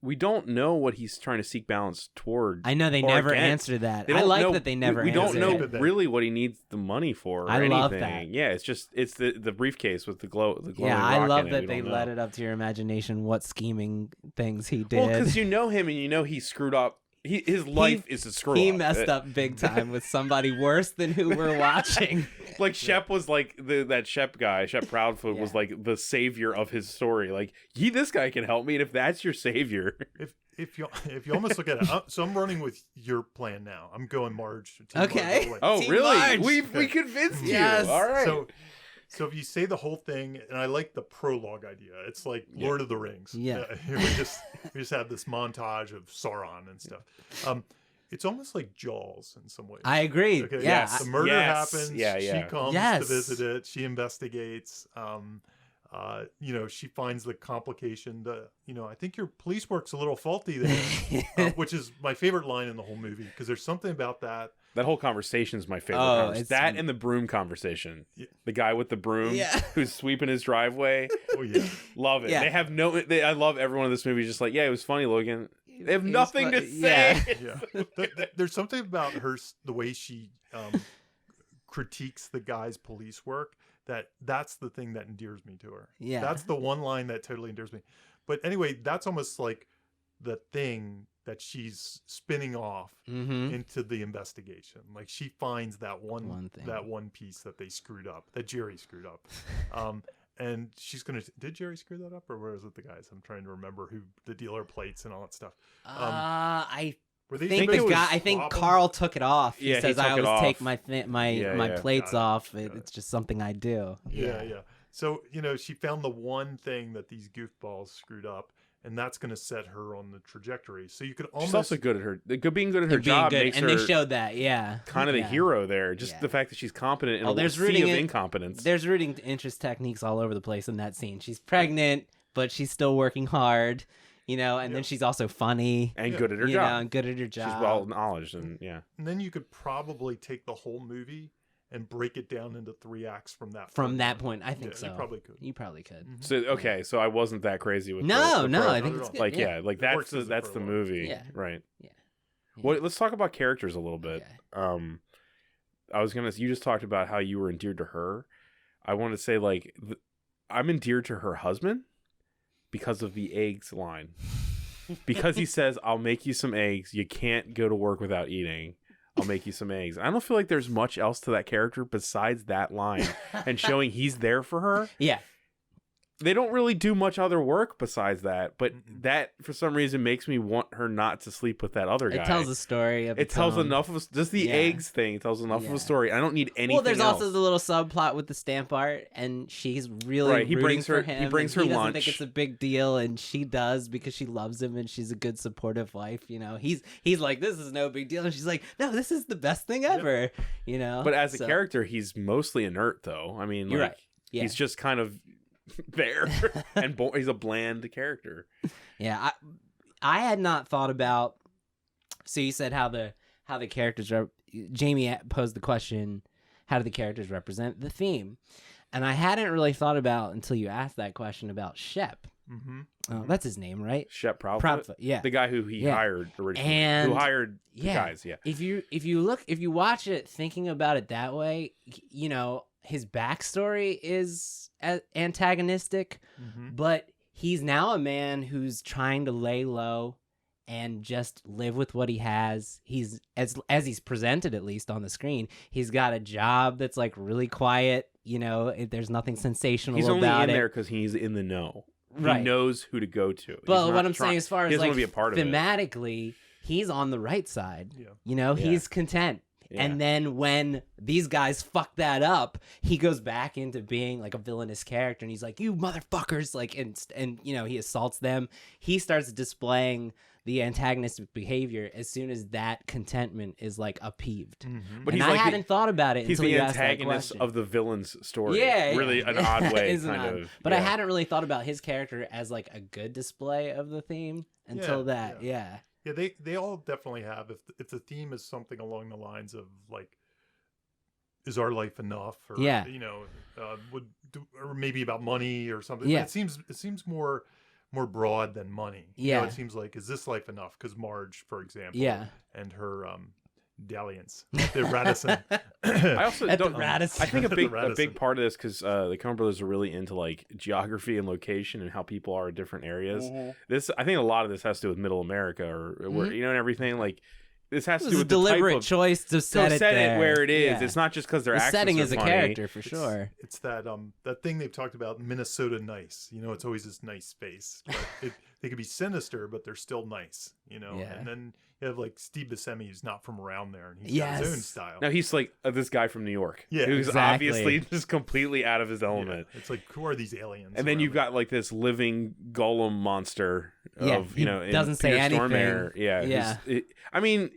we don't know what he's trying to seek balance toward. I know they or never against. answer that. They I don't like know- that they never We answer don't know it. really what he needs the money for. Or I love anything. that. Yeah, it's the briefcase with the glowing Yeah, rock I love in it. that We they don't let know. it up to your imagination what scheming things he did. Well, because you know him and you know he screwed up. His life is a screw up. He messed up big time with somebody worse than who we're watching. Like Shep was like that Shep guy, Shep Proudfoot was like the savior of his story. Like this guy can help me, and if that's your savior, if you almost look at it, so I'm running with your plan now. I'm going Marge. Team Okay. Marge away. oh Team really? Marge. We convinced Yes. you. All right. So if you say the whole thing, and I like the prologue idea, it's like Lord of the Rings. Yeah. We just have this montage of Sauron and stuff. It's almost like Jaws in some ways. I agree. Okay, Yeah. yes. The murder happens. Yeah, yeah. She comes Yes. to visit it. She investigates. You know, she finds the complication. I think your police work's a little faulty there, which is my favorite line in the whole movie because there's something about that. That whole conversation is my favorite. Oh, conversation. it's- That and the broom conversation. Yeah. The guy with the broom Yeah. who's sweeping his driveway. Oh yeah. Love it. Yeah. They have I love everyone in this movie. Just like, yeah, it was funny looking. They have He's nothing to fu- say. yeah. Yeah. There's something about the way she critiques the guy's police work that's the thing that endears me to her. Yeah. That's the one line that totally endears me. But anyway, that's almost like the thing that she's spinning off Mm-hmm. into the investigation. Like she finds that One thing. that one piece that they screwed up, that Jerry screwed up. And she's gonna. Did Jerry screw that up, or was it the guys? I'm trying to remember who the dealer plates and all that stuff. I Were they think supposed the to guy. I think swap 'em? Carl took it off. He Yeah, he says took I it always take off. my Yeah. plates Got it. off. Got it. It's just something I do. Yeah. So she found the one thing that these goofballs screwed up, and that's going to set her on the trajectory. So you could almost. She's also good at being good at her Being job good, makes and her they showed that. Yeah. kind of the Yeah. hero there. Just Yeah. the fact that she's competent in a there's sea rooting of in- incompetence. There's rooting interest techniques all over the place in that scene. She's pregnant, but she's still working hard. And then she's also funny. And good at her you job. know, and good at her job. She's well knowledged and And then you could probably take the whole movie and break it down into 3 acts from that. From that point, I think Yeah, so. you probably could. You probably could. So okay, so I wasn't that crazy with No, the no, prologue. I think Not it's at good. all. Like It that's works as a the prologue. movie, Yeah. right? Yeah. Well, let's talk about characters a little bit. Okay. You just talked about how you were endeared to her. I want to say I'm endeared to her husband because of the eggs line. Because he says, "I'll make you some eggs. You can't go to work without eating. I'll make you some eggs." I don't feel like there's much else to that character besides that line and showing he's there for her. Yeah. They don't really do much other work besides that, but that for some reason makes me want her not to sleep with that other guy. It tells a story of It its tells own. enough of just the Yeah. eggs thing tells enough of Yeah. a story. I don't need anything. Well, there's else. also the little subplot with the stamp art, and she's really Right, he rooting brings for her- him. he brings and her he doesn't lunch. think it's a big deal, and she does because she loves him and she's a good supportive wife. He's like, this is no big deal, and she's like, no, this is the best thing ever. But as a So, character, he's mostly inert, though. I mean, You're like, right. Yeah. he's just kind of there, and he's a bland character. yeah. I had not thought about. So you said how the characters Jamie posed the question, how do the characters represent the theme? And I hadn't really thought about until you asked that question about Shep. That's his name, right? Shep Proudfoot? Yeah. The guy who he hired originally. And who hired the guys, yeah. If you watch it thinking about it that way, you know, his backstory is antagonistic, but he's now a man who's trying to lay low and just live with what he has. He's as he's presented, at least on the screen, he's got a job that's like really quiet. You know, there's nothing sensational about it. He's only in there because he's in the know. Right. He knows who to go to. But what I'm saying, as far as like be a part of thematically, he's on the right side. Yeah. You know, he's content. Yeah. And then when these guys fuck that up, he goes back into being like a villainous character, and he's like, "You motherfuckers!" Like, and you know, he assaults them. He starts displaying the antagonistic behavior as soon as that contentment is like upheaved. But and he's I like hadn't thought about it He's until the you asked that antagonist question. of the villain's story. Yeah, really an odd way, It's kind odd. of. But I hadn't really thought about his character as like a good display of the theme until that. Yeah. Yeah, they all definitely have. If the theme is something along the lines of like, is our life enough? Or you know, or maybe about money or something. Yeah. It seems more broad than money. You know, it seems like, is this life enough? Because Marge, for example, and her dalliance, the Radisson. I also don't. Radisson. I think a Radisson. big part of this, because the Coen Brothers are really into like geography and location and how people are in different areas. This, I think, a lot of this has to do with Middle America or where, you know, and everything like. This has to do with a the deliberate type of, choice to set it there. where it is. Yeah. It's not just because their The accents setting are is a funny. character for sure. It's that that thing they've talked about, Minnesota nice. You know, it's always this nice space. But they could be sinister, but they're still nice. You know, and then you have like Steve Buscemi, who's not from around there, and he's got his own style. Now he's like this guy from New York, who's exactly. obviously just completely out of his element. It's like, who are these aliens? And then you've got like this living golem monster of he doesn't say Peter anything. Stormare. I mean,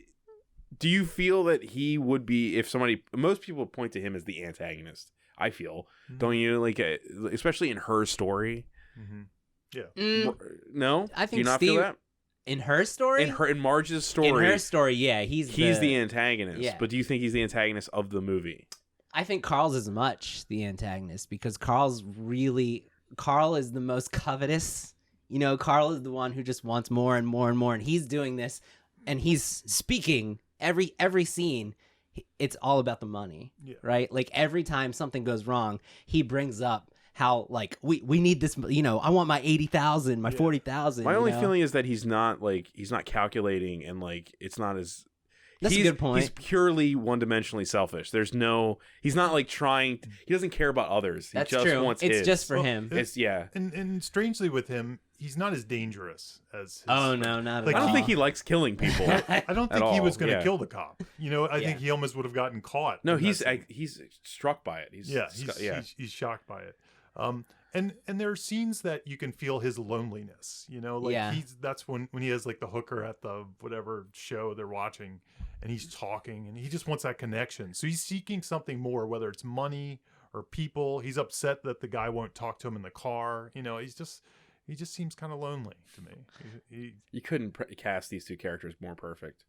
do you feel that he would be, if somebody, most people point to him as the antagonist, I feel, don't you? Like, especially in her story. Yeah. No? I think do you not Steve, feel that? In her story? In Marge's story. In her story, yeah. He's the antagonist. Yeah. But do you think he's the antagonist of the movie? I think Carl's as much the antagonist because Carl is the most covetous. You know, Carl is the one who just wants more and more and more. And he's doing this and he's speaking every scene. It's all about the money, right? Like every time something goes wrong, he brings up how like we need this, you know, I want my 80,000, my 40,000. My only feeling is that he's not calculating and like it's not as. That's a good point. He's purely one-dimensionally selfish. He's not like trying. He doesn't care about others. He That's just true. wants it's his. just for him. It's And strangely with him, he's not as dangerous as. Oh no, not at like, all. I don't think he likes killing people. I don't think he was going to Yeah. kill the cop. You know, I think he almost would have gotten caught. No, in that he's scene. struck by it. He's shocked by it. And there are scenes that you can feel his loneliness. You know, like that's when he has like the hooker at the whatever show they're watching, and he's talking, and he just wants that connection. So he's seeking something more, whether it's money or people. He's upset that the guy won't talk to him in the car. You know, he just seems kind of lonely to me. You couldn't cast these two characters more perfect.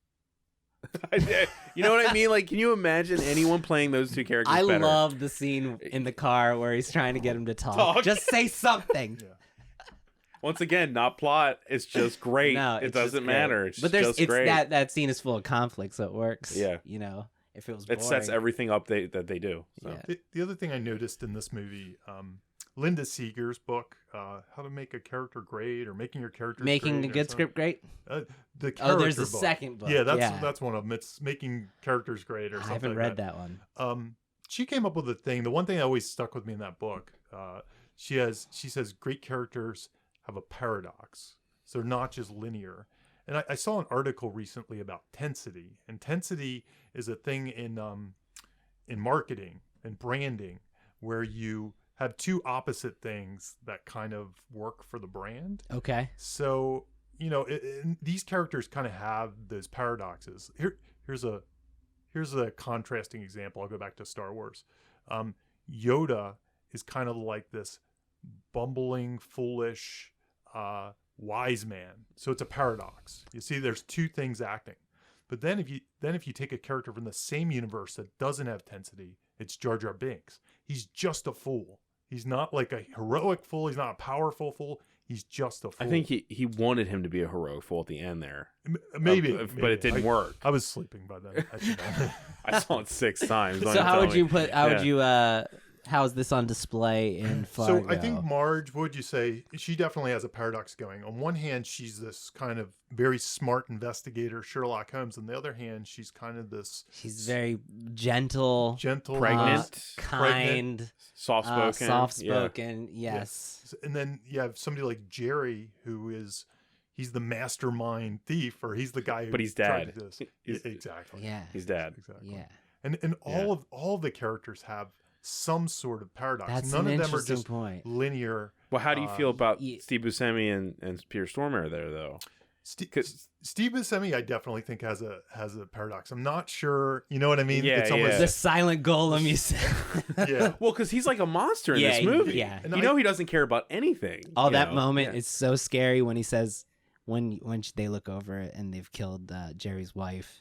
You know what I mean? Like, can you imagine anyone playing those two characters I better? love the scene in the car where he's trying to get him to talk. Just say something. Once again, not plot. It's just great. No, it it's doesn't just matter. great. It's but just great. that scene is full of conflict, so it works. Yeah. You know, if it was it boring. sets everything up that they do. So. Yeah. The other thing I noticed in this movie, Linda Seeger's book, How to Make a Character Great, or Making Your Character Making Great, a good script great. The There's the book. second book. Yeah, that's one of them. It's Making Characters Great, or I something. haven't like read that one. She came up with a thing. The one thing that always stuck with me in that book, she says great characters have a paradox, so they're not just linear. And I saw an article recently about tensity, and tensity is a thing in marketing and branding where you have two opposite things that kind of work for the brand. Okay. So, you know, these characters kind of have those paradoxes. Here's a contrasting example. I'll go back to Star Wars. Yoda is kind of like this bumbling, foolish wise man. So it's a paradox. You see, there's two things acting. But then if you take a character from the same universe that doesn't have tensity, it's Jar Jar Binks. He's just a fool. He's not like a heroic fool. He's not a powerful fool. He's just a fool. I think he wanted him to be a heroic fool at the end there. Maybe. But it didn't work. I was sleeping by then. I saw it 6 times. So how would you how is this on display in Fargo? So I think Marge, what would you say? She definitely has a paradox going. On one hand, she's this kind of very smart investigator, Sherlock Holmes. On the other hand, she's kind of this... She's very gentle, pregnant, kind, soft-spoken. Yes. And then you have somebody like Jerry, he's the mastermind thief, or he's the guy who... But he's tried dad. to do this. Exactly. Yeah. He's dad. Exactly. Yeah. And all the characters have some sort of paradox. That's None an of them are interesting just point. linear. Well, how do you feel about yeah. Steve Buscemi and Peter Stormare there, though? Steve Buscemi, I definitely think has a paradox. I'm not sure. You know what I mean? Yeah, it's almost, The silent golem, you said. yeah. Well, because he's like a monster in this movie. Yeah. And he doesn't care about anything. Oh, that know? moment is so scary when he says, when they look over and they've killed Jerry's wife.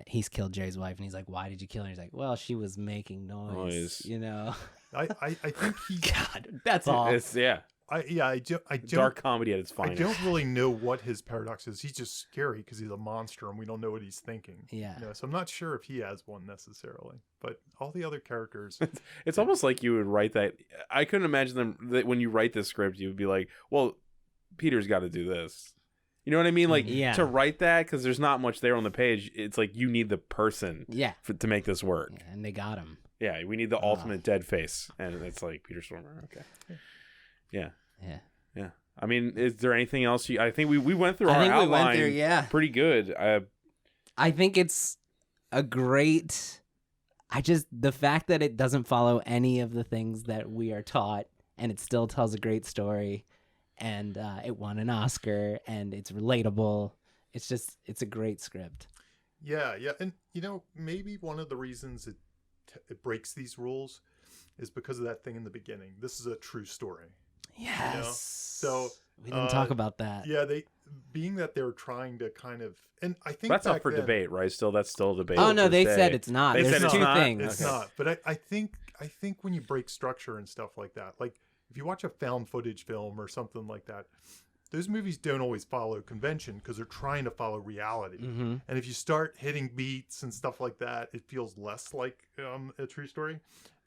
He's killed Jerry's wife, and he's like, "Why did you kill her?" He's like, "Well, she was making noise." You know. I think he. God, that's all. It's, yeah. I don't, Dark comedy at its finest. I don't really know what his paradox is. He's just scary because he's a monster and we don't know what he's thinking. Yeah. You know, so I'm not sure if he has one necessarily. But all the other characters. It's almost like you would write that. I couldn't imagine them that when you write this script, you would be like, well, Peter's got to do this. You know what I mean? Like to write that, because there's not much there on the page. It's like you need the person to make this work. Yeah, and they got him. Yeah, we need the ultimate dead face. And it's like Peter Stormare. Okay. Yeah. Yeah. I mean, is there anything else? I think we went through our outline pretty good. I think it's a great... the fact that it doesn't follow any of the things that we are taught, and it still tells a great story, and it won an Oscar, and it's relatable. It's a great script. Yeah. And, maybe one of the reasons it breaks these rules is because of that thing in the beginning. This is a true story. Yes. So we didn't talk about that. Yeah, being that they're trying to kind of, and I think that's up for debate, right? That's still a debate. Oh no, they said it's not. There's two things. It's not. But I think when you break structure and stuff like that, like if you watch a found footage film or something like that, those movies don't always follow convention because they're trying to follow reality. Mm-hmm. And if you start hitting beats and stuff like that, it feels less like a true story.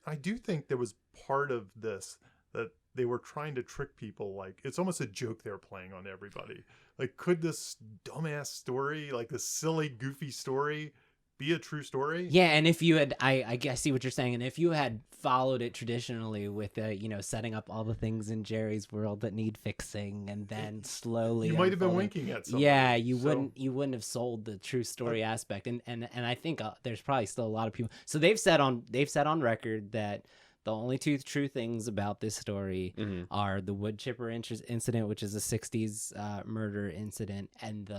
I do think there was part of this that they were trying to trick people. Like, it's almost a joke they're playing on everybody. Like, could this dumbass story, like this silly, goofy story, be a true story? Yeah, and if you had, I guess, see what you're saying, and if you had followed it traditionally with, setting up all the things in Jerry's world that need fixing, and then slowly, you might have been winking at something. Yeah, you wouldn't have sold the true story aspect, and I think there's probably still a lot of people. So they've said on record that the only two true things about this story are the wood chipper incident, which is a 60s murder incident, and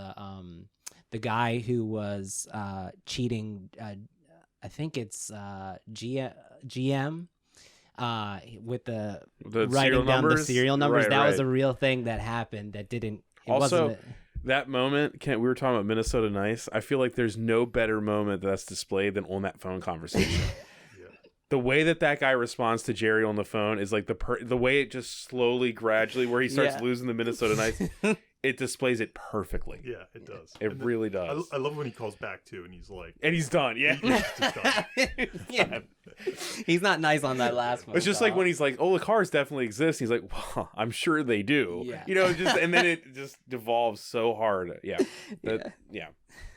the guy who was cheating, I think it's GM, with the writing down the serial numbers. Right, that was a real thing that happened. That didn't. It wasn't. That moment, we were talking about Minnesota Nice. I feel like there's no better moment that's displayed than on that phone conversation. The way that guy responds to Jerry on the phone is like the way it just slowly, gradually, where he starts losing the Minnesota Nice, it displays it perfectly. Yeah, it does. It really does. I love when he calls back too, and he's like, and he's done. Yeah, he's just done. Yeah. He's not nice on that last one. It's just like when he's like, "Oh, the cars definitely exist." He's like, "Well, I'm sure they do." Yeah. And then it just devolves so hard. Yeah. Yeah.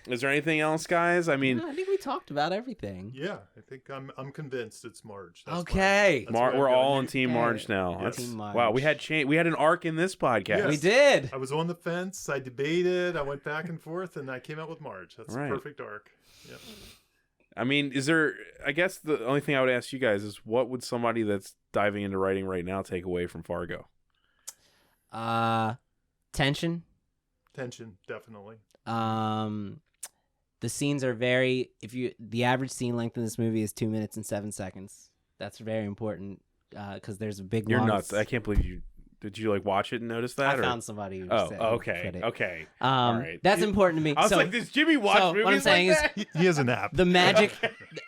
Is there anything else, guys? I mean, I think we talked about everything. Yeah, I think I'm convinced it's Marge. That's okay, we're all on Team Marge now. Yes. Team Marge. Wow, we had an arc in this podcast. Yes. We did. I was on the fence. I debated. I went back and forth, and I came out with Marge. That's a perfect arc. Yeah. I mean, I guess the only thing I would ask you guys is, what would somebody that's diving into writing right now take away from Fargo? Tension. Tension, definitely. The scenes are the average scene length in this movie is 2 minutes and 7 seconds. That's very important because there's a big. You're nuts! I can't believe you Did you like watch it and notice that? I found somebody who Oh, said okay, put it. okay. All right. That's important to me. I was like, does Jimmy watch movies what I'm saying like is, that? He has an app. the magic.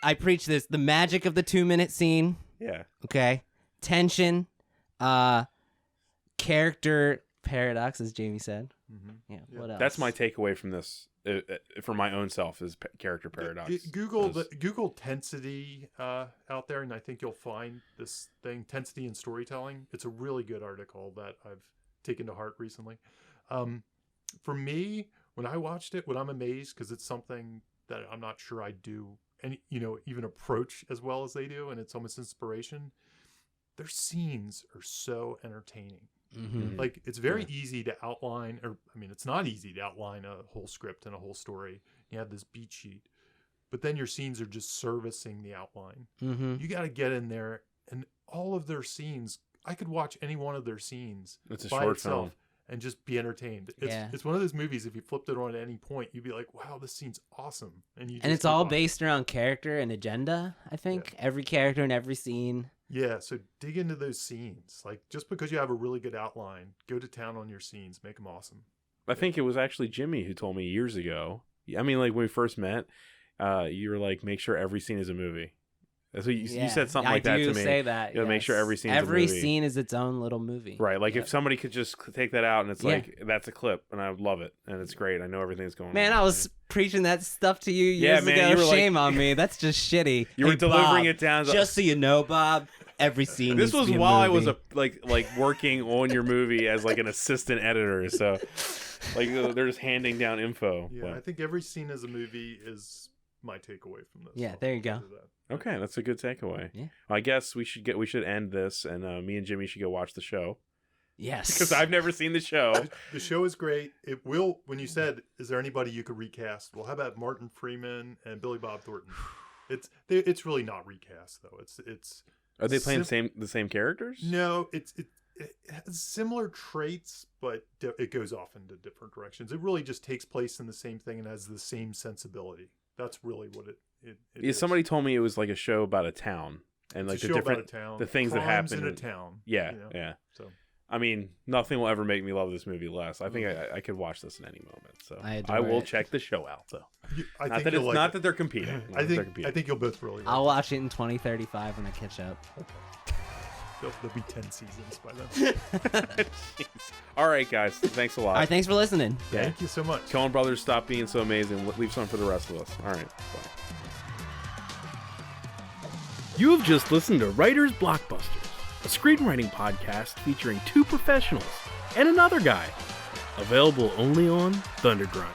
I preach this. The magic of the 2-minute scene. Yeah. Okay. Tension. Character paradox, as Jamie said. Yeah. What else? That's my takeaway from this, for my own self, is character paradox. Google tensity out there, and I think you'll find this thing, tensity in storytelling. It's a really good article that I've taken to heart recently. For me, when I watched it, when I'm amazed, because it's something that I'm not sure I do, and even approach as well as they do, and it's almost inspiration. Their scenes are so entertaining. Like, it's very easy to outline, it's not easy to outline a whole script and a whole story. You have this beat sheet, but then your scenes are just servicing the outline. You got to get in there, and all of their scenes, I could watch any one of their scenes It's a by short itself film. and just be entertained. It's one of those movies, if you flipped it on at any point, you'd be like, wow, this scene's awesome. And it's all based around character and agenda, I think. Yeah. Every character in every scene. Yeah, so dig into those scenes. Like, just because you have a really good outline, go to town on your scenes, make them awesome. I think it was actually Jimmy who told me years ago. I mean, like, when we first met, you were like, make sure every scene is a movie. That's what you said something like that to me. I do say that. Make sure every scene is a every movie. scene is its own little movie. Right. Like, if somebody could just take that out and it's like, that's a clip, and I would love it. And it's great. I know everything's going on. Man, I was preaching that stuff to you years man, ago. you were Shame on me. That's just shitty. You were Hey, delivering Bob, it down. Just so you know, Bob, every scene This needs was to be a while I movie. was like working on your movie as like an assistant editor. So, like, they're just handing down info. Yeah, But- I think every scene as a movie is my takeaway from this. Yeah, there you go. Okay, that's a good takeaway. Yeah. I guess we should end this, and me and Jimmy should go watch the show Yes. because I've never seen the show. The show is great. It will. When you said, "Is there anybody you could recast?" Well, how about Martin Freeman and Billy Bob Thornton? It's really not recast though. It's. Are they playing the same characters? No, it has similar traits, but it goes off into different directions. It really just takes place in the same thing and has the same sensibility. That's really what it is. Somebody told me it was like a show about a town and It's like a the show about different a town, the things that crimes happen in a town. Yeah, you know? yeah. So I mean, nothing will ever make me love this movie less. I think I could watch this at any moment. So I I will it. check the show out though. I Not think that you'll it's like not it. that they're competing. Not that they're competing. I think you'll both really. I'll like watch it in 2035 when I catch up. it. There'll be 10 seasons by then. Jeez. All right, guys. Thanks a lot. All right, thanks for listening. Yeah. Thank you so much. Coen Brothers, stop being so amazing. Leave some for the rest of us. All right. Bye. You have just listened to Writer's Blockbusters, a screenwriting podcast featuring two professionals and another guy. Available only on Thundergrunt.